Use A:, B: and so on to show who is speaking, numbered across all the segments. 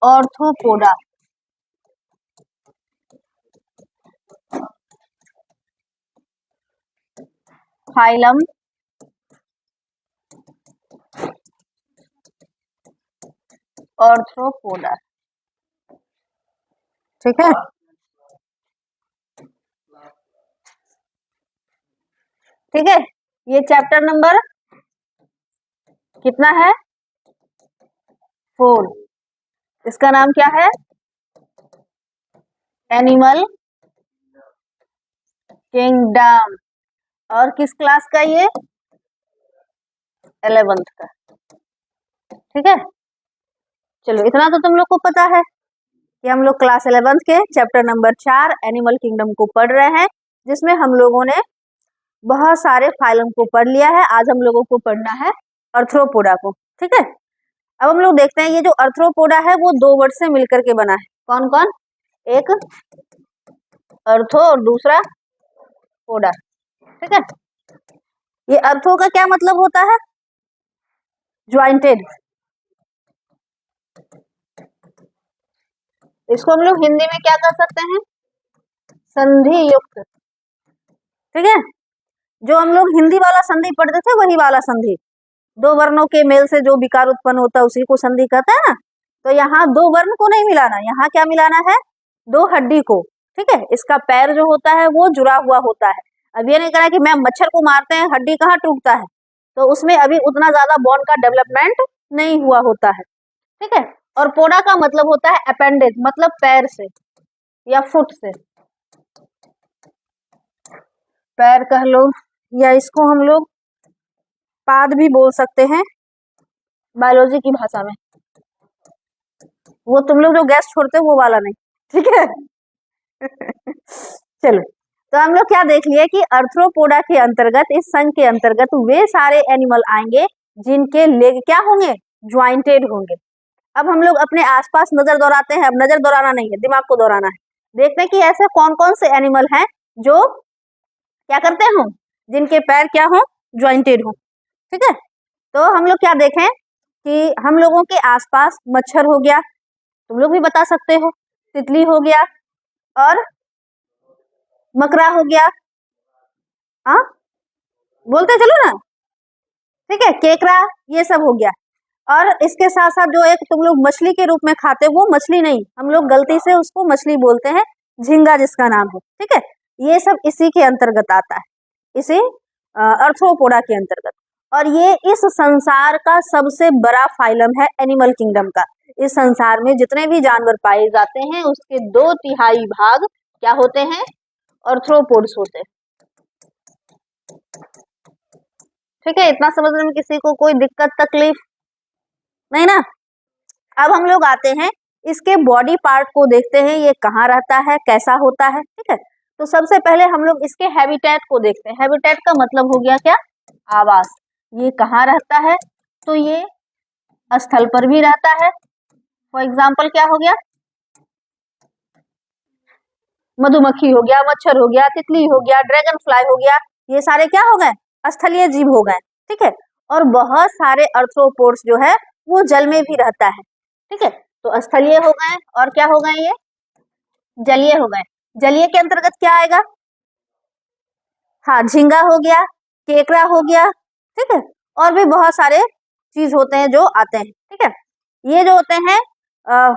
A: Arthropoda, phylum Arthropoda. ठीक है, ठीक है। ये चैप्टर नंबर कितना है? 4। इसका नाम क्या है? Animal kingdom. और किस क्लास का ये? 11th का। ठीक है, चलो इतना तो तुम लोग को पता है कि हम लोग क्लास 11th के चैप्टर नंबर 4 एनिमल किंगडम को पढ़ रहे हैं, जिसमें हम लोगों ने बहुत सारे फाइलम को पढ़ लिया है। आज हम लोगों को पढ़ना है अर्थ्रोपोडा को। ठीक है, अब हम लोग देखते हैं ये जो अर्थ्रोपोडा है वो 2 वर्ड से मिलकर के बना है। कौन कौन? एक अर्थो और दूसरा पोडा। ठीक है, ये अर्थो का क्या मतलब होता है? ज्वाइंटेड। इसको हम लोग हिंदी में क्या कर सकते हैं? संधि युक्त। ठीक है, जो हम लोग हिंदी वाला संधि पढ़ते थे वही वाला संधि, 2 वर्णों के मेल से जो विकार उत्पन्न होता है उसी को संधि कहते हैं ना। तो यहाँ 2 वर्ण को नहीं मिलाना, यहाँ क्या मिलाना है? 2 हड्डी को। ठीक है, इसका पैर जो होता है वो जुड़ा हुआ होता है। अब ये नहीं कहना कि मैम मच्छर को मारते हैं हड्डी कहाँ टूटता है, तो उसमें अभी उतना ज्यादा बॉन्ड का डेवलपमेंट नहीं हुआ होता है। ठीक है, और पोडा का मतलब होता है अपेंडेज, मतलब पैर से या फुट से, पैर कह लो, या इसको हम लोग पाद भी बोल सकते हैं बायोलॉजी की भाषा में। वो तुम लोग जो गैस छोड़ते हो वो वाला नहीं। ठीक है चलो, तो हम लोग क्या देख लिए कि अर्थ्रोपोडा के अंतर्गत, इस संघ के अंतर्गत वे सारे एनिमल आएंगे जिनके लेग क्या होंगे? ज्वाइंटेड होंगे। अब हम लोग अपने आसपास नजर दौड़ाते हैं। अब नजर दौड़ाना नहीं है, दिमाग को दौड़ाना है। देखते हैं कि ऐसे कौन कौन से एनिमल हैं जो क्या करते हो, जिनके पैर क्या हो? ज्वाइंटेड हो। ठीक है, तो हम लोग क्या देखें कि हम लोगों के आसपास मच्छर हो गया, तुम लोग भी बता सकते हो, तितली हो गया, और मकड़ा हो गया। हाँ, बोलते चलो ना। ठीक है, केकड़ा, ये सब हो गया। और इसके साथ साथ जो एक तुम लोग मछली के रूप में खाते हो, वो मछली नहीं, हम लोग गलती से उसको मछली बोलते हैं, झींगा जिसका नाम है। ठीक है, ये सब इसी के अंतर्गत आता है, इसी अर्थ्रोपोडा के अंतर्गत। और ये इस संसार का सबसे बड़ा फाइलम है एनिमल किंगडम का। इस संसार में जितने भी जानवर पाए जाते हैं उसके 2/3 भाग क्या होते हैं? अर्थ्रोपोड्स होते हैं। ठीक है, इतना समझने में किसी को कोई दिक्कत तकलीफ नहीं ना? अब हम लोग आते हैं इसके बॉडी पार्ट को देखते हैं, ये कहाँ रहता है, कैसा होता है। ठीक है, तो सबसे पहले हम लोग इसके हैबिटेट को देखते हैं। हैबिटेट का मतलब हो गया क्या? आवास। ये कहाँ रहता है? तो ये स्थल पर भी रहता है। फॉर एग्जाम्पल क्या हो गया? मधुमक्खी हो गया, मच्छर हो गया, तितली हो गया, ड्रैगन फ्लाई हो गया, ये सारे क्या हो गए? स्थलीय जीव हो गए। ठीक है, और बहुत सारे अर्थ्रोपोड्स जो है वो जल में भी रहता है। ठीक है, तो स्थलीय हो गए, और क्या हो गए? ये जलीय हो गए। जलीय के अंतर्गत क्या आएगा? हाँ, झींगा हो गया, केकड़ा हो गया। ठीक है, और भी बहुत सारे चीज होते हैं जो आते हैं। ठीक है, ये जो होते हैं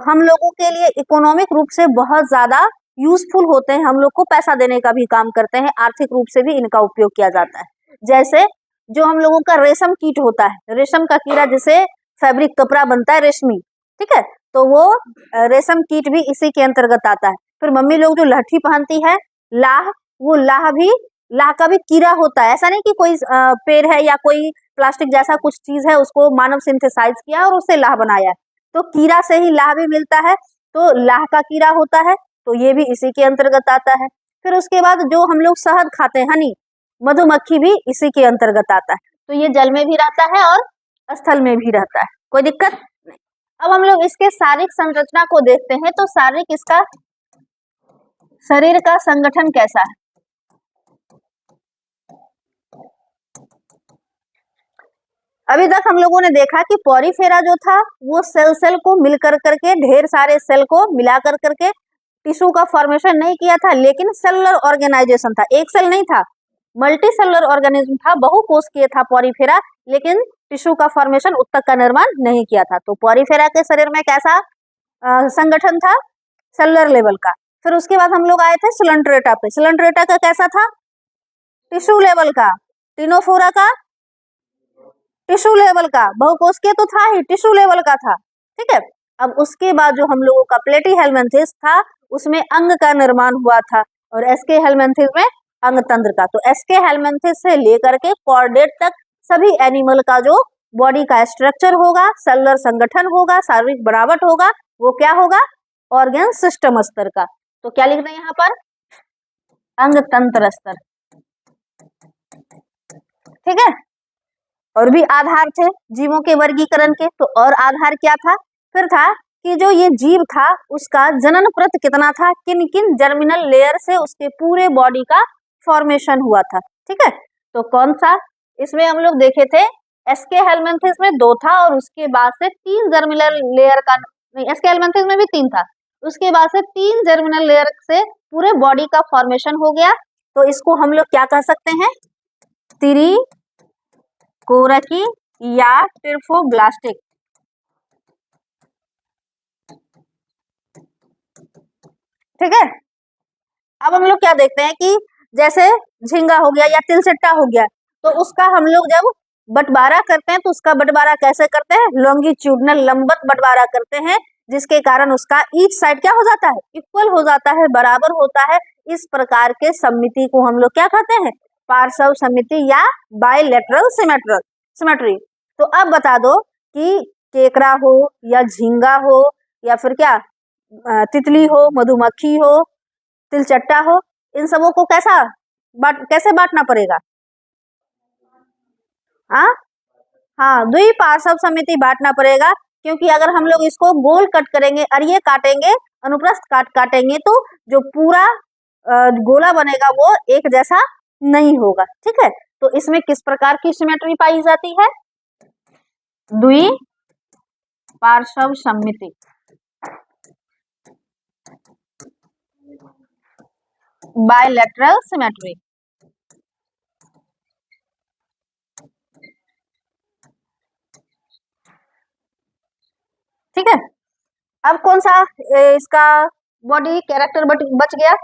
A: हम लोगों के लिए इकोनॉमिक रूप से बहुत ज्यादा यूजफुल होते हैं, हम लोग को पैसा देने का भी काम करते हैं, आर्थिक रूप से भी इनका उपयोग किया जाता है। जैसे जो हम लोगों का रेशम कीट होता है, रेशम का कीड़ा, जिसे फैब्रिक कपड़ा बनता है रेशमी। ठीक है, तो वो रेशम कीट भी इसी के अंतर्गत आता है। फिर मम्मी लोग जो लहठी पहनती है, लाह, वो लाह भी, लाह का भी कीड़ा होता है। ऐसा नहीं कि कोई पेड़ है या कोई प्लास्टिक जैसा कुछ चीज है उसको मानव सिंथेसाइज किया और उससे लाह बनाया है, तो कीड़ा से ही लाह भी मिलता है, तो लाह का कीड़ा होता है, तो ये भी इसी के अंतर्गत आता है। फिर उसके बाद जो हम लोग शहद खाते हैं, हनी, मधुमक्खी भी इसी के अंतर्गत आता है। तो ये जल में भी रहता है और स्थल में भी रहता है, कोई दिक्कत नहीं। अब हम लोग इसके शारीरिक संरचना को देखते हैं, तो शारीरिक इसका शरीर का संगठन कैसा है? अभी तक हम लोगों ने देखा कि पॉरीफेरा जो था वो सेल सेल को मिलकर करके, ढेर सारे सेल को मिलाकर करके टिश्यू का फॉर्मेशन नहीं किया था, लेकिन सेलुलर ऑर्गेनाइजेशन था, एक सेल नहीं था, मल्टी सेलुलर ऑर्गेनिज्म था, बहुकोशिकीय था पॉरीफेरा, लेकिन टिश्यू का फॉर्मेशन, उत्तक का निर्माण नहीं किया था। तो पॉरीफेरा के शरीर में कैसा संगठन था? सेलुलर लेवल का। फिर उसके बाद हम लोग आए थे सिलेंट्रेटा पे। सिलेंट्रेटा का कैसा था? टिश्यू लेवल का। टिनोफोरा का टिश्यू लेवल का। बहुकोशिकीय तो था ही, टिश्यू लेवल का था, ठीक है। अब उसके बाद जो हम लोगों का प्लेटीहेल्मिन्थेस था, उसमें अंग का निर्माण हुआ था, और एसके हेल्मिन्थेस में अंग तंत्र का। तो एसके हेल्मिन्थेस से लेकर के कॉर्डेट तक सभी एनिमल का जो बॉडी का स्ट्रक्चर होगा, सेलुलर संगठन होगा, शारीरिक बनावट होगा, वो क्या होगा? ऑर्गन सिस्टम स्तर का। तो क्या लिखना है यहाँ पर? अंग तंत्र स्तर, ठीक है। और भी आधार थे जीवों के वर्गीकरण के। तो और आधार क्या था? फिर था कि जो ये जीव था उसका जनन प्रत कितना था, किन किन जर्मिनल लेयर से उसके पूरे बॉडी का फॉर्मेशन हुआ था, ठीक है। तो कौन सा? इसमें हम लोग देखे थे एसके हेल्मिन्थेस में 2 था, और उसके बाद से 3 जर्मिनल लेयर का, नहीं, एसके हेल्मिन्थेस में भी 3 था, उसके बाद से 3 जर्मिनल लेयर से पूरे बॉडी का फॉर्मेशन हो गया। तो इसको हम लोग क्या कह सकते हैं? त्रिकोरकी या ट्रिफोब्लास्टिक, ठीक है। अब हम लोग क्या देखते हैं कि जैसे झींगा हो गया या तिलचट्टा हो गया, तो उसका हम लोग जब बंटवारा करते हैं तो उसका बंटवारा कैसे करते हैं? लॉन्गिट्यूडनल, लंबवत बंटवारा करते हैं, जिसके कारण उसका ईच साइड क्या हो जाता है? इक्वल हो जाता है, बराबर होता है। इस प्रकार के समिति को हम लोग क्या कहते हैं? पार्श्व समिति या बायलैटरल सिमेट्री। तो अब बता दो कि केकड़ा हो या झींगा हो या फिर क्या तितली हो, मधुमक्खी हो, तिलचट्टा हो, इन सबों को कैसे बांटना पड़ेगा? हाँ, द्विपार्श्व समिति बांटना पड़ेगा, क्योंकि अगर हम लोग इसको गोल कट करेंगे और ये काटेंगे, अनुप्रस्थ काटेंगे, तो जो पूरा गोला बनेगा वो एक जैसा नहीं होगा, ठीक है। तो इसमें किस प्रकार की सिमेट्री पाई जाती है? द्विपार्श्व समिति, बायलैटरल सिमेट्री, ठीक है। अब कौन सा इसका बॉडी कैरेक्टर बच गया?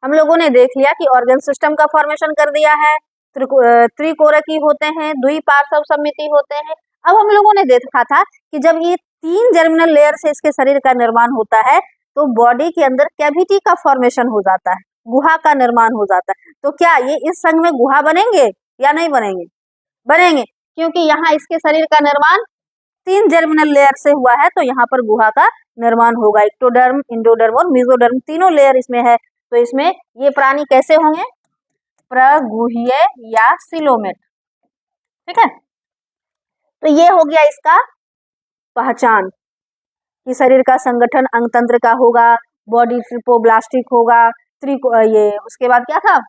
A: हम लोगों ने देख लिया कि ऑर्गन सिस्टम का फॉर्मेशन कर दिया है, त्रिकोरकी होते हैं, द्विपार्श्व समिति होते हैं। अब हम लोगों ने देखा था कि जब ये 3 जर्मिनल लेयर से इसके शरीर का निर्माण होता है, तो बॉडी के अंदर कैविटी का फॉर्मेशन हो जाता है, गुहा का निर्माण हो जाता है। तो क्या ये इस संघ में गुहा बनेंगे या नहीं बनेंगे? बनेंगे, क्योंकि यहाँ इसके शरीर का निर्माण 3 जर्मिनल लेयर से हुआ है, तो यहाँ पर गुहा का निर्माण होगा। एक्टोडर्म, इंडोडर्म और मेसोडर्म तीनों लेयर इसमें है। तो इसमें ये प्राणी कैसे होंगे? प्रगुहीय या सिलोमेट, ठीक है। तो ये हो गया इसका पहचान कि शरीर का संगठन अंगतंत्र का होगा, बॉडी ट्रिपोब्लास्टिक होगा, ये उसके बाद क्या था?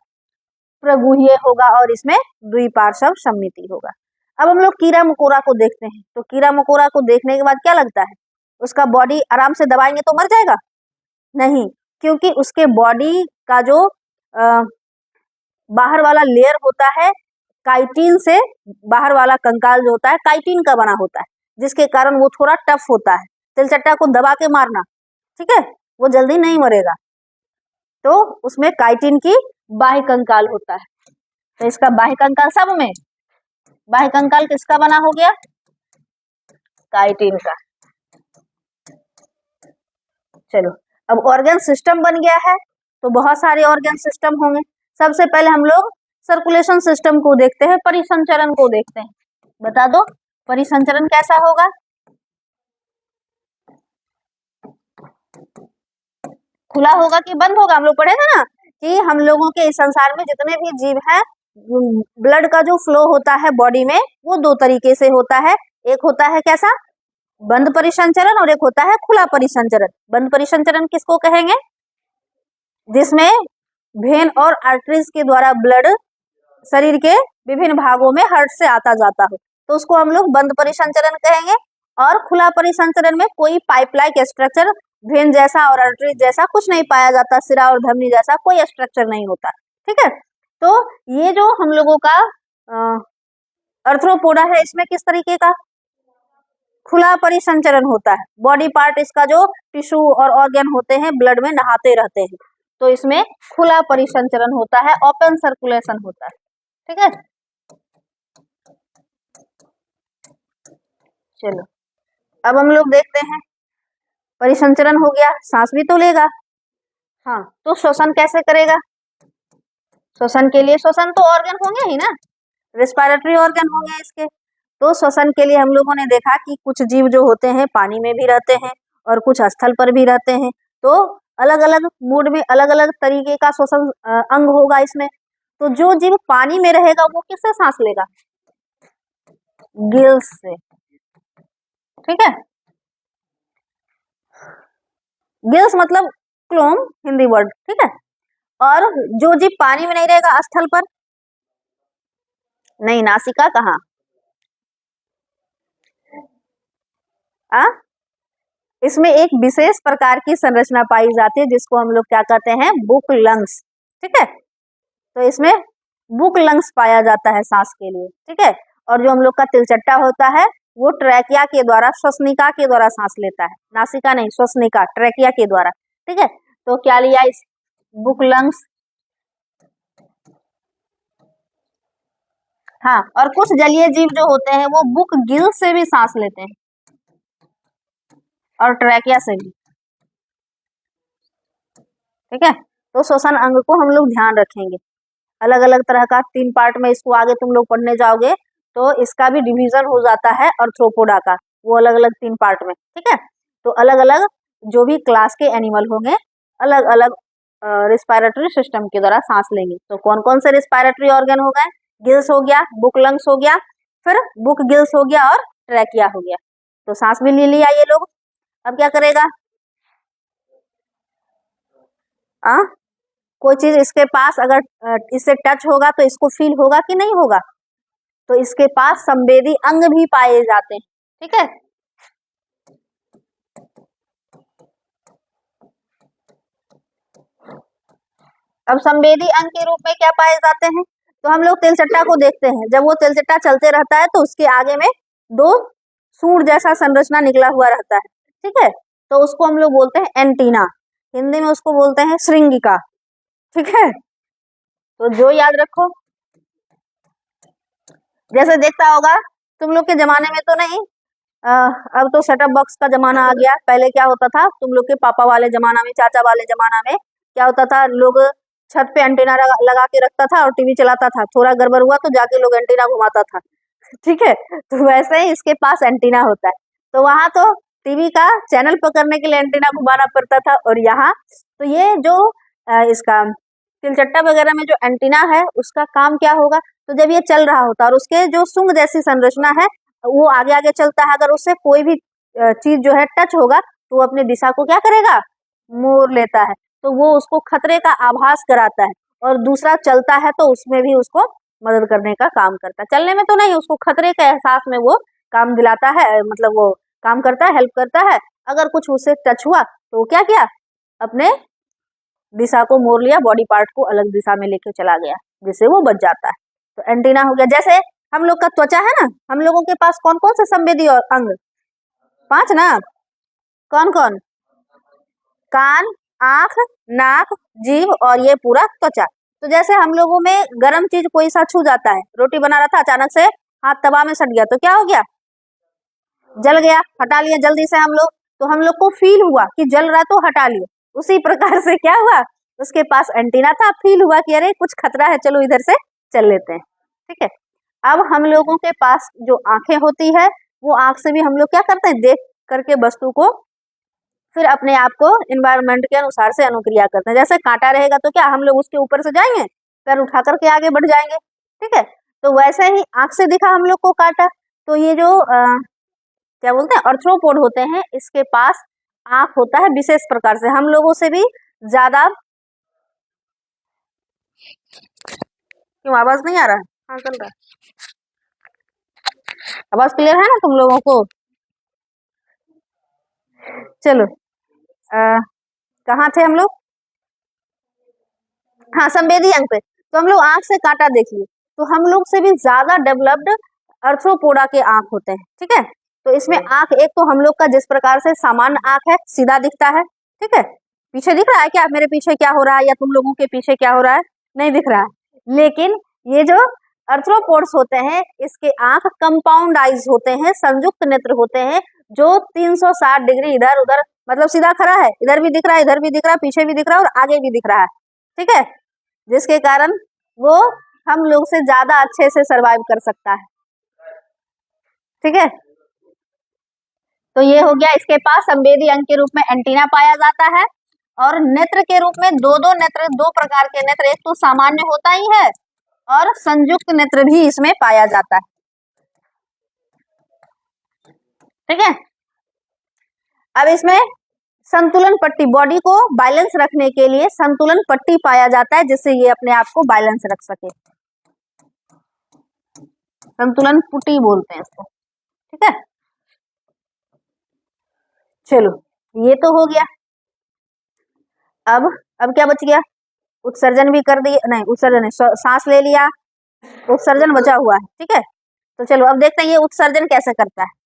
A: प्रगुहीय होगा, और इसमें द्विपार्श्व समिति होगा। अब हम लोग कीड़ा मकोड़ा को देखते हैं। तो कीड़ा मकोड़ा को देखने के बाद क्या लगता है? उसका बॉडी आराम से दबाएंगे तो मर जाएगा? नहीं, क्योंकि उसके बॉडी का जो बाहर वाला लेयर होता है, काइटिन से, बाहर वाला कंकाल जो होता है काइटिन का बना होता है, जिसके कारण वो थोड़ा टफ होता है। तिलचट्टा को दबा के मारना, ठीक है, वो जल्दी नहीं मरेगा। तो उसमें काइटिन की बाह्य कंकाल होता है। तो इसका बाह्य कंकाल, सब में बाह्य कंकाल किसका बना हो गया? काइटिन का। चलो, अब ऑर्गन सिस्टम बन गया है, तो बहुत सारे ऑर्गन सिस्टम होंगे। सबसे पहले हम लोग सर्कुलेशन सिस्टम को देखते हैं, परिसंचरण को देखते हैं। बता दो परिसंचरण कैसा होगा? खुला होगा कि बंद होगा? हम लोग पढ़े थे ना कि हम लोगों के इस संसार में जितने भी जीव हैं, ब्लड का जो फ्लो होता है बॉडी में, वो 2 तरीके से होता है। एक होता है कैसा? बंद परिसंचरण, और एक होता है खुला परिसंचरण। बंद परिसंचरण किसको कहेंगे? जिसमें वेन और आर्टरीज के द्वारा ब्लड शरीर के विभिन्न भागों में हार्ट से आता जाता हो, तो उसको हम लोग बंद परिसंचरण कहेंगे। और खुला परिसंचरण में कोई पाइप लाइक स्ट्रक्चर, वेन जैसा और आर्टरी जैसा कुछ नहीं पाया जाता, सिरा और धमनी जैसा कोई स्ट्रक्चर नहीं होता। ठीक है, तो ये जो हम लोगों का अर्थ्रोपोडा है, इसमें किस तरीके का खुला परिसंचरण होता है। बॉडी पार्ट इसका जो टिश्यू और ऑर्गन होते हैं ब्लड में नहाते रहते हैं, तो इसमें खुला परिसंचरण होता है, ओपन सर्कुलेशन होता है। ठीक है, चलो अब हम लोग देखते हैं, परिसंचरण हो गया, सांस भी तो लेगा। हाँ, तो श्वसन कैसे करेगा? श्वसन के लिए, श्वसन तो ऑर्गन होंगे ही ना, रेस्पिरेटरी ऑर्गन होंगे इसके। तो श्वसन के लिए हम लोगों ने देखा कि कुछ जीव जो होते हैं पानी में भी रहते हैं और कुछ स्थल पर भी रहते हैं। तो अलग अलग मूड में अलग अलग तरीके का श्वसन अंग होगा इसमें। तो जो जीव पानी में रहेगा वो किससे सांस लेगा? गिल्स से। ठीक है, गिल्स मतलब क्लोम हिंदी वर्ड। ठीक है, और जो जीव पानी में नहीं रहेगा स्थल पर, नहीं, नासिका कहाँ? इसमें एक विशेष प्रकार की संरचना पाई जाती है जिसको हम लोग क्या कहते हैं? Book lungs. ठीक है, तो इसमें बुक लंग्स पाया जाता है सांस के लिए। ठीक है, और जो हम लोग का तिलचट्टा होता है वो ट्रैकिया के द्वारा, श्वसनिका के द्वारा सांस लेता है, नासिका नहीं, श्वसनिका, ट्रैकिया के द्वारा। ठीक है, तो क्या लिया इस बुक लंग्स। हाँ, और कुछ जलीय जीव जो होते हैं वो बुक गिल से भी सांस लेते हैं और ट्रैकिया से भी। ठीक है, तो श्वसन अंग को हम लोग ध्यान रखेंगे, अलग अलग तरह का 3 पार्ट में इसको आगे तुम लोग पढ़ने जाओगे तो इसका भी डिवीजन हो जाता है अर्थ्रोपोडा का, वो अलग अलग 3 पार्ट में। ठीक है, तो अलग अलग जो भी क्लास के एनिमल होंगे अलग अलग रिस्पायरेटरी सिस्टम के द्वारा सांस लेंगे। तो कौन कौन से रिस्पायरेटरी ऑर्गन हो गए? गिल्स हो गया, बुक लंग्स हो गया, फिर बुक गिल्स हो गया और ट्रैकिया हो गया। तो सांस भी ले लिया ये लोग। अब क्या करेगा? कोई चीज इसके पास अगर इससे टच होगा तो इसको फील होगा कि नहीं होगा? तो इसके पास संवेदी अंग भी पाए जाते हैं। ठीक है, अब संवेदी अंग के रूप में क्या पाए जाते हैं? तो हम लोग तिलचट्टा को देखते हैं, जब वो तिलचट्टा चलते रहता है तो उसके आगे में 2 सूंड जैसा संरचना निकला हुआ रहता है। ठीक है, तो उसको हम लोग बोलते हैं एंटीना, हिंदी में उसको बोलते हैं श्रृंगिका। ठीक है, तो जो याद रखो, जैसे देखता होगा तुम लोग के जमाने में तो नहीं, अब तो सेटअप बॉक्स का जमाना आ गया। पहले क्या होता था, तुम लोग के पापा वाले जमाना में, चाचा वाले जमाना में क्या होता था, लोग छत पे एंटीना लगा के रखता था और टीवी चलाता था, थोड़ा गड़बड़ हुआ तो जाके लोग एंटीना घुमाता था। ठीक है, तो वैसे ही इसके पास एंटीना होता है। तो वहां तो टीवी का चैनल पकड़ने के लिए एंटीना घुमाना पड़ता था, और यहाँ तो ये जो इसका तिलचट्टा वगैरह में जो एंटीना है उसका काम क्या होगा? तो जब ये चल रहा होता है और उसके जो सुंग जैसी संरचना है वो आगे आगे चलता है, अगर उससे कोई भी चीज जो है टच होगा तो वो अपनी दिशा को क्या करेगा? मोड़ लेता है। तो वो उसको खतरे का आभास कराता है, और दूसरा चलता है तो उसमें भी उसको मदद करने का काम करता है। चलने में तो नहीं, उसको खतरे के एहसास में वो काम दिलाता है, मतलब वो काम करता है, हेल्प करता है। अगर कुछ उससे टच हुआ तो वो क्या किया? अपने दिशा को मोड़ लिया, बॉडी पार्ट को अलग दिशा में लेके चला गया, जिससे वो बच जाता है। तो एंटीना हो गया। जैसे हम लोग का त्वचा है ना, हम लोगों के पास कौन कौन से संवेदी और अंग? 5 ना, कौन कौन? कान, आंख, नाक, जीभ और ये पूरा त्वचा। तो जैसे हम लोगों में गर्म चीज कोई सा छू जाता है, रोटी बना रहा था अचानक से हाथ तवा में सट गया तो क्या हो गया? जल गया, हटा लिया जल्दी से हम लोग, तो हम लोग को फील हुआ कि जल रहा तो हटा लिया। उसी प्रकार से क्या हुआ, उसके पास एंटीना था, फील हुआ कि अरे कुछ खतरा है, चलो इधर से चल लेते हैं। ठीक है, अब हम लोगों के पास जो आंखें होती है वो आंख से भी हम लोग क्या करते हैं? देख करके वस्तु को फिर अपने आप को एनवायरनमेंट के अनुसार से अनुक्रिया करते हैं। जैसे कांटा रहेगा तो क्या हम लोग उसके ऊपर से जाएंगे? पैर उठा करके आगे बढ़ जाएंगे। ठीक है, तो वैसे ही आंख से दिखा हम लोग को कांटा, तो ये जो क्या बोलते हैं अर्थ्रोपोड होते हैं, इसके पास आंख होता है विशेष प्रकार से, हम लोगों से भी ज्यादा। क्यों आवाज नहीं आ रहा है? हाँ चल रहा है। आवाज क्लियर है ना तुम लोगों को? चलो, कहाँ थे हम लोग? हाँ, संवेदी अंग पे। तो हम लोग आंख से कांटा देखिए, तो हम लोग से भी ज्यादा डेवलप्ड अर्थ्रोपोडा के आंख होते हैं, ठीक है। तो इसमें आंख एक तो हम लोग का जिस प्रकार से सामान्य आंख है, सीधा दिखता है, ठीक है। पीछे दिख रहा है क्या? मेरे पीछे क्या हो रहा है या तुम लोगों के पीछे क्या हो रहा है? नहीं दिख रहा है। लेकिन ये जो अर्थ्रोपोड्स होते हैं, इसके आंख कंपाउंड आइज होते हैं, संयुक्त नेत्र होते हैं, जो 360 डिग्री इधर उधर, मतलब सीधा खड़ा है, इधर भी दिख रहा है, इधर भी दिख रहा है, पीछे भी दिख रहा है और आगे भी दिख रहा है, ठीक है। जिसके कारण वो हम लोग से ज्यादा अच्छे से सरवाइव कर सकता है, ठीक है। तो ये हो गया, इसके पास संवेदी अंग के रूप में एंटीना पाया जाता है, और नेत्र के रूप में दो नेत्र, दो प्रकार के नेत्र, एक तो सामान्य होता ही है और संयुक्त नेत्र भी इसमें पाया जाता है, ठीक है। अब इसमें संतुलन पट्टी, बॉडी को बैलेंस रखने के लिए संतुलन पट्टी पाया जाता है, जिससे ये अपने आप को बैलेंस रख सके। संतुलन पुटी बोलते हैं इसको, ठीक है। चलो, ये तो हो गया। अब क्या बच गया? उत्सर्जन भी कर दिया, नहीं उत्सर्जन नहीं, सांस ले लिया, उत्सर्जन बचा हुआ है, ठीक है। तो चलो अब देखते हैं ये उत्सर्जन कैसे करता है।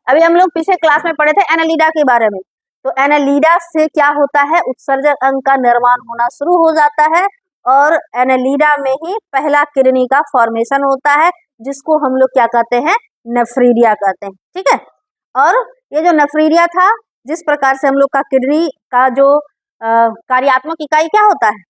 A: अभी हम लोग पिछले क्लास में पढ़े थे एनालिडा के बारे में। तो एनालिडा से क्या होता है? उत्सर्जक अंग का निर्माण होना शुरू हो जाता है, और एनालिडा में ही पहला किडनी का फॉर्मेशन होता है, जिसको हम लोग क्या कहते हैं? नेफ्रीडिया कहते हैं, ठीक है। और ये जो नेफ्रीडिया था, जिस प्रकार से हम लोग का किडनी का जो कार्यात्मक इकाई क्या होता है?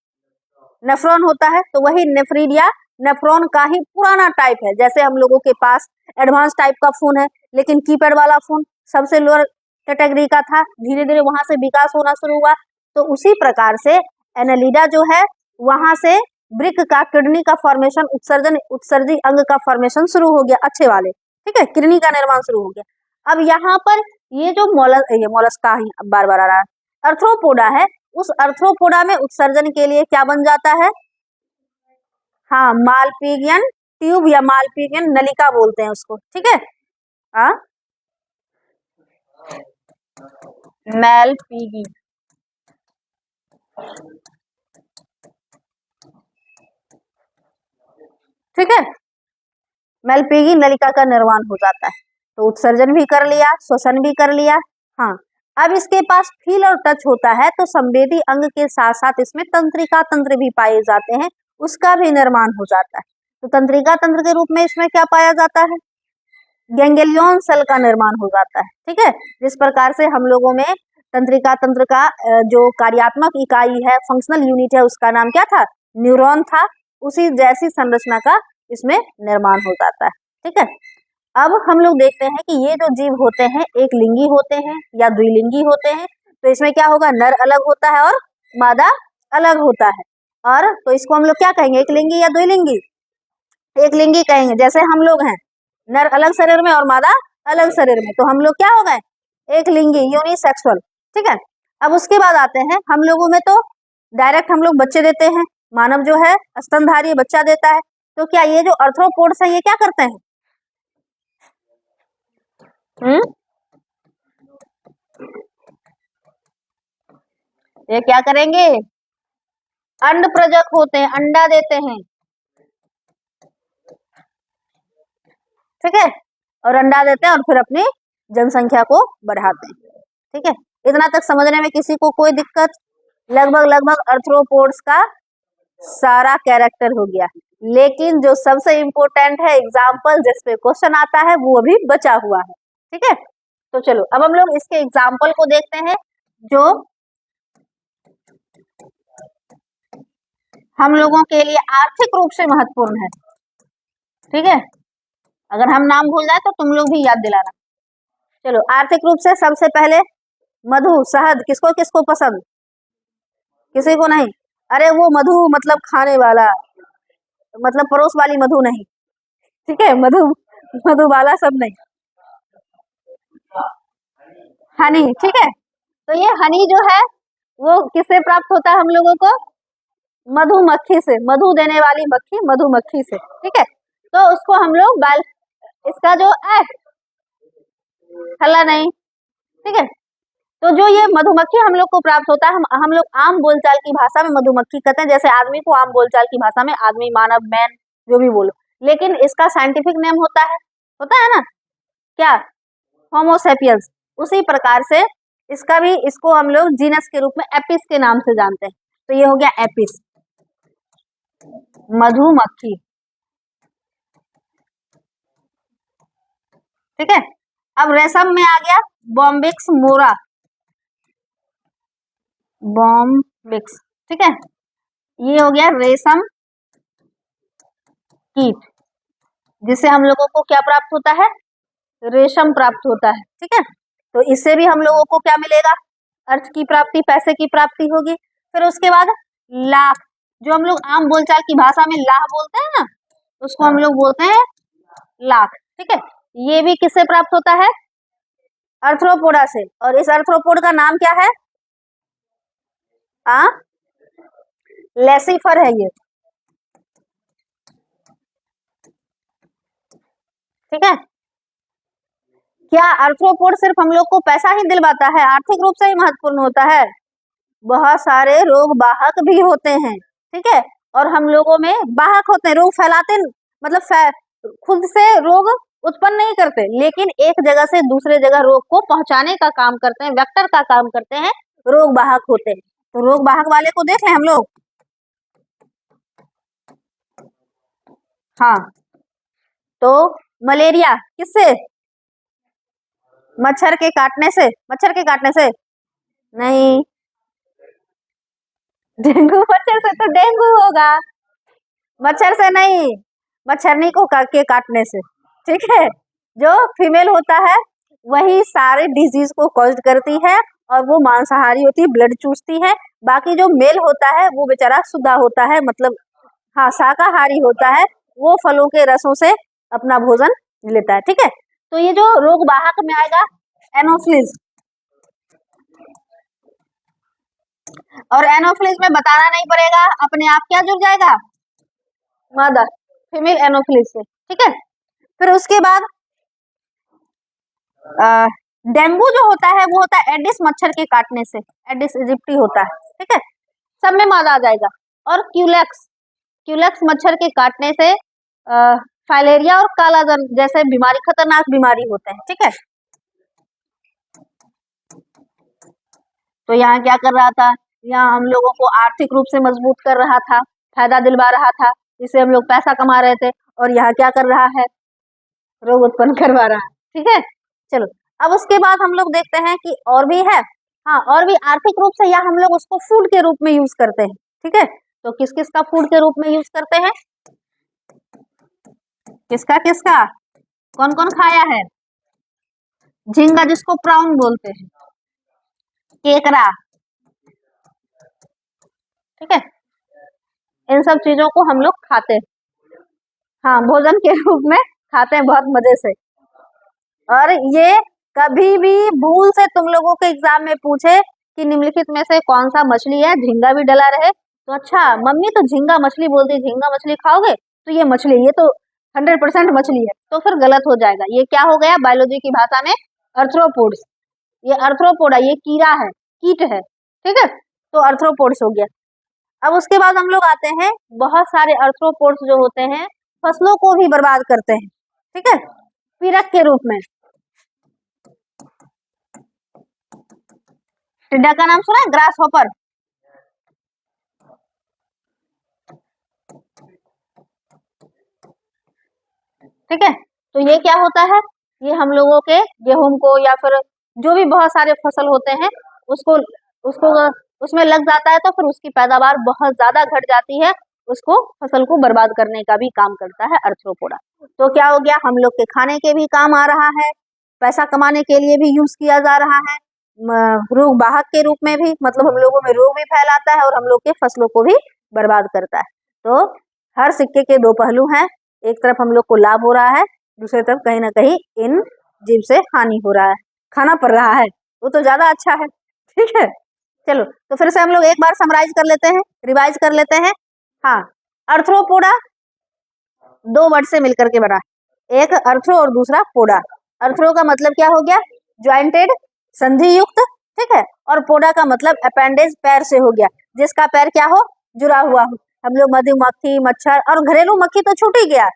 A: नेफ्रॉन होता है। तो वही नेफ्रीडिया नेफ्रॉन का ही पुराना टाइप है। जैसे हम लोगों के पास एडवांस टाइप का फोन है, लेकिन कीपैड वाला फोन सबसे लोअर कैटेगरी का था, धीरे धीरे वहां से विकास होना शुरू हुआ। तो उसी प्रकार से एनालिडा जो है, वहां से ब्रिक का, किडनी का फॉर्मेशन, उत्सर्जी अंग का फॉर्मेशन शुरू हो गया, अच्छे वाले, ठीक है, किडनी का निर्माण शुरू हो गया। अब यहाँ पर ये जो मोलस्का ही बार बार आ रहा है, अर्थ्रोपोडा है, उस अर्थ्रोपोडा में उत्सर्जन के लिए क्या बन जाता है? हाँ, मालपीगियन ट्यूब या मालपीगियन नलिका बोलते हैं उसको, ठीक है। हाँ, मैलपीगी, ठीक है, मैलपीगी नलिका का निर्माण हो जाता है। तो उत्सर्जन भी कर लिया, श्वसन भी कर लिया। हाँ, अब इसके पास फील और टच होता है, तो संवेदी अंग के साथ साथ इसमें तंत्रिका तंत्र भी पाए जाते हैं, उसका भी निर्माण हो जाता है। तो तंत्रिका तंत्र के रूप में इसमें क्या पाया जाता है? गैंग्लियन सेल का निर्माण हो जाता है, ठीक है। जिस प्रकार से हम लोगों में तंत्रिका तंत्र का जो कार्यात्मक इकाई है, फंक्शनल यूनिट है, उसका नाम क्या था? न्यूरॉन था। उसी जैसी संरचना का इसमें निर्माण हो जाता है, ठीक है। अब हम लोग देखते हैं कि ये जो जीव होते हैं, एक लिंगी होते हैं या द्विलिंगी होते हैं। तो इसमें क्या होगा? नर अलग होता है और मादा अलग होता है। और तो इसको हम लोग क्या कहेंगे? एक लिंगी या द्विलिंगी? एक लिंगी कहेंगे। जैसे हम लोग हैं, नर अलग शरीर में और मादा अलग शरीर में, तो हम लोग क्या हो गए? एक लिंगी, यूनिसेक्सुअल, ठीक है। अब उसके बाद आते हैं, हम लोगों में तो डायरेक्ट हम लोग बच्चे देते हैं, मानव जो है स्तनधारी बच्चा देता है। तो क्या ये जो अर्थ्रोपोड्स हैं, ये क्या करते हैं? ये क्या करेंगे? अंड प्रजक होते हैं, अंडा देते हैं, ठीक है, और अंडा देते हैं और फिर अपनी जनसंख्या को बढ़ाते हैं, ठीक है। इतना तक समझने में किसी को कोई दिक्कत? लगभग अर्थ्रोपोड्स का सारा कैरेक्टर हो गया। लेकिन जो सबसे इम्पोर्टेंट है एग्जाम्पल, जिसपे क्वेश्चन आता है, वो अभी बचा हुआ है, ठीक है। तो चलो अब हम लोग इसके एग्जाम्पल को देखते हैं, जो हम लोगों के लिए आर्थिक रूप से महत्वपूर्ण है, ठीक है। अगर हम नाम भूल जाए तो तुम लोग भी याद दिलाना। चलो, आर्थिक रूप से सबसे पहले मधु, शहद, किसको किसको पसंद? किसी को नहीं? अरे वो मधु मतलब खाने वाला, मतलब परोस वाली मधु नहीं, ठीक है, मधु मधुबाला सब नहीं, हनी, ठीक है। तो ये हनी जो है वो किससे प्राप्त होता है हम लोगों को? मधुमक्खी से, मधु देने वाली मक्खी मधुमक्खी से, ठीक है। तो उसको हम लोग इसका जो हल्ला नहीं, ठीक है। तो जो ये मधुमक्खी हम लोग को प्राप्त होता है, हम लोग आम बोलचाल की भाषा में मधुमक्खी कहते हैं, जैसे आदमी को आम बोलचाल की भाषा में आदमी, मानव, मैन, जो भी बोलो, लेकिन इसका साइंटिफिक नेम होता है ना क्या, होमो सेपियंस। उसी प्रकार से इसका भी, इसको हम लोग जीनस के रूप में एपिस के नाम से जानते हैं। तो ये हो गया एपिस, मधुमक्खी, ठीक है। अब रेशम में आ गया बॉम्बिक्स मोरा, बॉम्बिक्स, ठीक है। ये हो गया रेशम कीट, जिससे हम लोगों को क्या प्राप्त होता है, रेशम प्राप्त होता है, ठीक है। तो इससे भी हम लोगों को क्या मिलेगा, अर्थ की प्राप्ति, पैसे की प्राप्ति होगी। फिर उसके बाद लाख, जो हम लोग आम बोलचाल की भाषा में लाख बोलते हैं ना, उसको हम लोग बोलते हैं लाख, ठीक है। ये भी किससे प्राप्त होता है, अर्थ्रोपोडा से। और इस अर्थ्रोपोड का नाम क्या है, लेसिफर है ये, ठीक है। क्या अर्थ्रोपोड सिर्फ हम लोग को पैसा ही दिलवाता है, आर्थिक रूप से ही महत्वपूर्ण होता है, बहुत सारे रोग वाहक भी होते हैं, ठीक है। और हम लोगों में वाहक होते हैं, रोग फैलाते, मतलब खुद से रोग उत्पन्न नहीं करते, लेकिन एक जगह से दूसरे जगह रोग को पहुंचाने का काम करते हैं, वेक्टर का काम करते हैं, रोग वाहक होते हैं। तो रोग वाहक वाले को देख लें हम लोग, हाँ। तो मलेरिया किससे, मच्छर के काटने से, मच्छर के काटने से नहीं, डेंगू मच्छर से तो डेंगू होगा, मच्छर से नहीं, मच्छरनी को के काटने से, ठीक है। जो फीमेल होता है वही सारे डिजीज को कॉज करती है, और वो मांसाहारी होती है, ब्लड चूसती है। बाकी जो मेल होता है वो बेचारा शुद्धा होता है, मतलब हाँ शाकाहारी होता है, वो फलों के रसों से अपना भोजन लेता है, ठीक है। तो ये जो रोग वाहक में आएगा एनोफ्लिज, और एनोफ्लिज में बताना नहीं पड़ेगा, अपने आप क्या जुड़ जाएगा, मदर, फीमेल एनोफ्लिज से, ठीक है। फिर उसके बाद डेंगू जो होता है वो होता है एडिस मच्छर के काटने से, एडिस इजिप्टी होता है, ठीक है, सब में मादा आ जाएगा। और क्यूलेक्स मच्छर के काटने से फाइलेरिया और कालाजन जैसे बीमारी, खतरनाक बीमारी होते हैं, ठीक है। तो यहाँ क्या कर रहा था, यहाँ हम लोगों को आर्थिक रूप से मजबूत कर रहा था, फायदा दिलवा रहा था, जिससे हम लोग पैसा कमा रहे थे। और यहाँ क्या कर रहा है, रोग उत्पन्न करवा रहा है, ठीक है। चलो अब उसके बाद हम लोग देखते हैं कि और भी है, हाँ, और भी आर्थिक रूप से, या हम लोग उसको फूड के रूप में यूज करते हैं, ठीक है। तो किस किस का फूड के रूप में यूज करते हैं, किसका किसका, कौन कौन खाया है, झींगा जिसको प्राउन बोलते हैं, केकड़ा, ठीक है। इन सब चीजों को हम लोग खाते हैं, हाँ, भोजन के रूप में खाते हैं बहुत मजे से। और ये कभी भी भूल से तुम लोगों के एग्जाम में पूछे कि निम्नलिखित में से कौन सा मछली है, झींगा भी डला रहे, तो अच्छा मम्मी तो झींगा मछली बोलती, झींगा मछली खाओगे, तो ये मछली, ये तो 100% मछली है, तो फिर गलत हो जाएगा। ये क्या हो गया बायोलॉजी की भाषा में, अर्थ्रोपोड्स, ये अर्थ्रोपोडा, ये कीड़ा है, कीट है, ठीक है। तो अर्थ्रोपोड्स हो गया। अब उसके बाद हम लोग आते हैं, बहुत सारे अर्थ्रोपोड्स जो होते हैं फसलों को भी बर्बाद करते हैं, ठीक है, पीड़क के रूप में। टिड्डा का नाम सुना है, ग्रास हॉपर, ठीक है। तो ये क्या होता है, ये हम लोगों के गेहूं को या फिर जो भी बहुत सारे फसल होते हैं उसको उसको उसमें लग जाता है, तो फिर उसकी पैदावार बहुत ज्यादा घट जाती है, उसको फसल को बर्बाद करने का भी काम करता है अर्थ्रोपोडा। तो क्या हो गया, हम लोग के खाने के भी काम आ रहा है, पैसा कमाने के लिए भी यूज किया जा रहा है, रोग वाहक के रूप में भी, मतलब हम लोगों में रोग भी फैलाता है और हम लोग के फसलों को भी बर्बाद करता है। तो हर सिक्के के दो पहलू हैं, एक तरफ हम लोग को लाभ हो रहा है, दूसरी तरफ कहीं ना कहीं इन जीव से हानि हो रहा है, खाना पड़ रहा है, वो तो ज्यादा अच्छा है, ठीक है। चलो तो फिर से हम लोग एक बार समराइज कर लेते हैं, रिवाइज कर लेते हैं। हाँ, अर्थ्रोपोडा दो वर्ड से मिलकर के बना, एक अर्थ्रो और दूसरा पोडा। अर्थ्रो का मतलब क्या हो गया, ज्वाइंटेड, संधि युक्त, ठीक है। और पोडा का मतलब अपेंडेज, पैर से हो गया, जिसका पैर क्या हो, जुड़ा हुआ हो। हम लोग मधुमक्खी, मच्छर और घरेलू मक्खी तो छूट ही गया,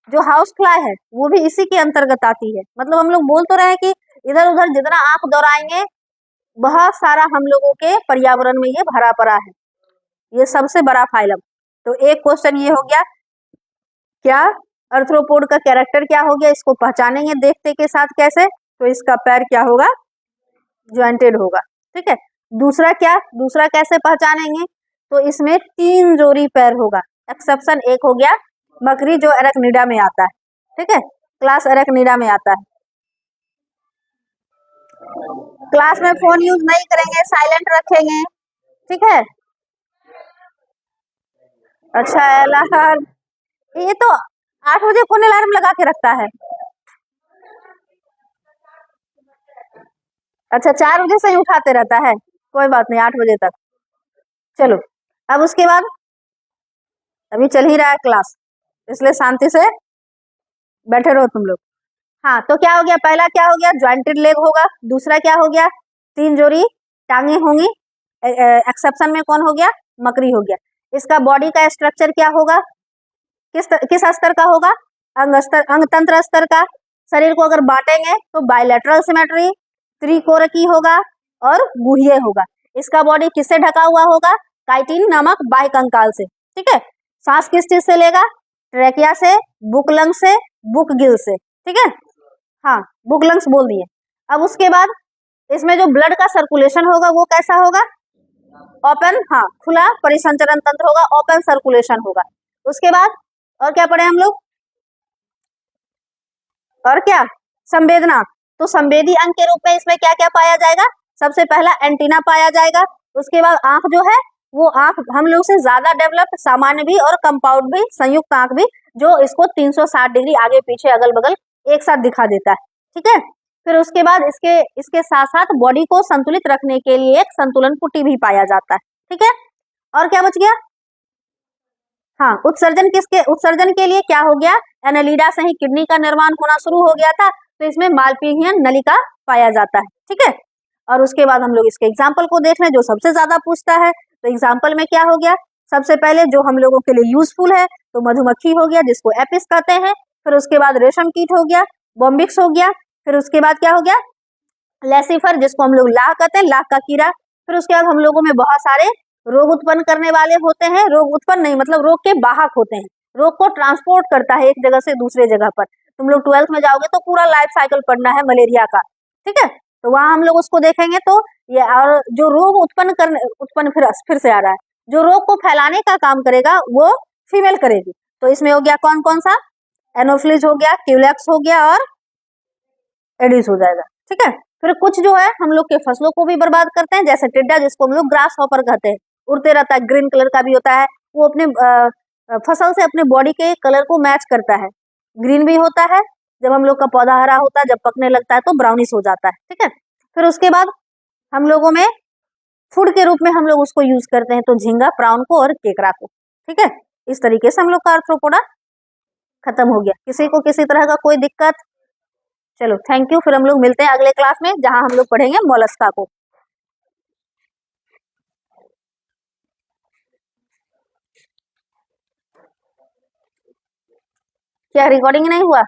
A: जो हाउस फ्लाई है वो भी इसी के अंतर्गत आती है। मतलब हम लोग बोल तो रहे हैं कि इधर उधर जितना आंख दौड़ाएंगे बहुत सारा हम लोगों के पर्यावरण में ये भरा पड़ा है, ये सबसे बड़ा फाइलम। तो एक क्वेश्चन ये हो गया, क्या अर्थ्रोपोड का कैरेक्टर क्या हो गया, इसको पहचानेंगे देखते के साथ कैसे, तो इसका पैर क्या होगा, ज्वाइंटेड होगा, ठीक है। दूसरा क्या, दूसरा कैसे पहचानेंगे, तो इसमें 3 जोड़ी पैर होगा। एक्सेप्शन एक हो गया मकड़ी, जो एराक्निडा में आता है, ठीक है, क्लास एराक्निडा में आता है। क्लास में फोन यूज नहीं करेंगे, साइलेंट रखेंगे, ठीक है। अच्छा अलार्म, ये तो 8 बजे कौन अलार्म लगा के रखता है। अच्छा 4 बजे से ही उठाते रहता है, कोई बात नहीं, 8 बजे तक। चलो अब उसके बाद, अभी चल ही रहा है क्लास, इसलिए शांति से बैठे रहो तुम लोग। हाँ, तो क्या हो गया, पहला क्या हो गया, ज्वाइंटेड लेग होगा। दूसरा क्या हो गया, 3 जोड़ी टांगे होंगी। एक्सेप्शन में कौन हो गया, मकड़ी हो गया। इसका बॉडी का स्ट्रक्चर क्या होगा, किस स्तर का होगा, अंग तंत्र स्तर का। शरीर को अगर बांटेंगे तो बायलैटरल सिमेट्री, त्रिकोणकी होगा और गुह्य होगा। इसका बॉडी किससे ढका हुआ होगा, काइटिन नामक बाह्य कंकाल से, ठीक है। सांस किस चीज से लेगा, ट्रैकिया से, बुक लंग से, बुक गिल से, ठीक है। हाँ, बुक लंग्स बोल दिए। अब उसके बाद इसमें जो ब्लड का सर्कुलेशन होगा वो कैसा होगा, ओपन, हाँ खुला परिसंचरण तंत्र होगा, ओपन सर्कुलेशन होगा। उसके बाद और क्या पढ़े हम लोग, और क्या, संवेदना। तो संवेदी अंग के रूप में इसमें क्या क्या पाया जाएगा, सबसे पहला एंटीना पाया जाएगा। उसके बाद आंख जो है वो आंख हम लोग से ज्यादा डेवलप्ड, सामान्य भी और कंपाउंड भी, संयुक्त आंख भी, जो इसको 360 डिग्री आगे पीछे अगल बगल एक साथ दिखा देता है, ठीक है। फिर उसके बाद इसके साथ साथ बॉडी को संतुलित रखने के लिए एक संतुलन पुटी भी पाया जाता है, ठीक है। और क्या बच गया, हाँ उत्सर्जन के लिए क्या हो गया, एनालिडा से ही किडनी का निर्माण होना शुरू हो गया था, तो इसमें मालपीघियन नलिका पाया जाता है, ठीक है। और उसके बाद हम लोग इसके एग्जाम्पल को देख रहे हैं, जो सबसे ज्यादा पूछता है। तो एग्जाम्पल में क्या हो गया, सबसे पहले जो हम लोगों के लिए यूजफुल है तो मधुमक्खी हो गया, जिसको एपिस कहते हैं। फिर उसके बाद रेशम कीट हो गया, बॉम्बिक्स हो गया। फिर उसके बाद क्या हो गया, लेसिफर, जिसको हम लोग लाह कहते हैं, लाह का कीड़ा। फिर उसके बाद हम लोगों में बहुत सारे रोग उत्पन्न करने वाले होते हैं, रोग उत्पन्न नहीं मतलब रोग के वाहक होते हैं, रोग को ट्रांसपोर्ट करता है एक जगह से दूसरे जगह पर। तुम लोग 12th में जाओगे तो पूरा लाइफ साइकिल पढ़ना है मलेरिया का, ठीक है। तो वहां हम लोग उसको देखेंगे। तो ये, और जो रोग उत्पन्न फिर से आ रहा है, जो रोग को फैलाने का काम करेगा वो फीमेल करेगी। तो इसमें हो गया कौन कौन सा, एनोफिलीज हो गया, क्यूलेक्स हो गया और एडिस हो जाएगा, ठीक है। फिर कुछ जो है हम लोग के फसलों को भी बर्बाद करते हैं, जैसे टिड्डा, जिसको हम लोग ग्रास हॉपर कहते हैं, उड़ते रहता है, ग्रीन कलर का भी होता है। वो अपने फसल से अपने बॉडी के कलर को मैच करता है, ग्रीन भी होता है, जब हम लोग का पौधा हरा होता है, जब पकने लगता है तो ब्राउनिश हो जाता है, ठीक है। फिर उसके बाद हम लोगों में फूड के रूप में हम लोग उसको यूज करते हैं, तो झींगा, प्राउन को और केकड़ा को, ठीक है। इस तरीके से हम लोग का आर्थ्रोपोडा खत्म हो गया। किसी को किसी तरह का कोई दिक्कत, चलो थैंक यू। फिर हम लोग मिलते हैं अगले क्लास में, जहां हम लोग पढ़ेंगे मोलस्का को। क्या रिकॉर्डिंग नहीं हुआ?